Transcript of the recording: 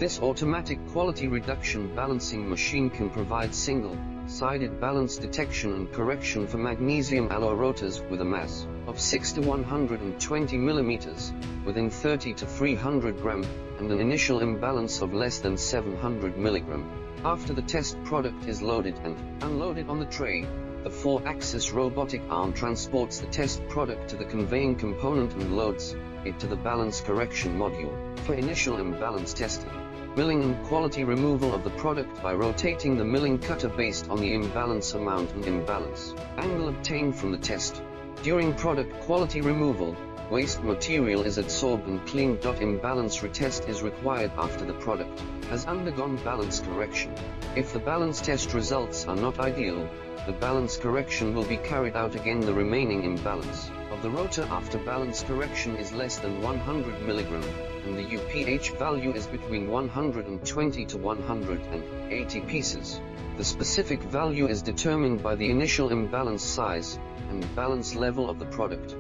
This automatic quality reduction balancing machine can provide single-sided balance detection and correction for magnesium alloy rotors with a mass of 6 to 120 mm, within 30 to 300 gram, and an initial imbalance of less than 700 mg. After the test product is loaded and unloaded on the tray, the 4-axis robotic arm transports the test product to the conveying component and loads it to the balance correction module for initial imbalance testing, milling and quality removal of the product by rotating the milling cutter based on the imbalance amount and imbalance angle obtained from the test. During product quality removal, waste material is adsorbed and cleaned. Imbalance retest is required after the product has undergone balance correction. If the balance test results are not ideal, the balance correction will be carried out again. The remaining imbalance of the rotor after balance correction is less than 100 mg, and the UPH value is between 120 to 180 pieces. The specific value is determined by the initial imbalance size and balance level of the product.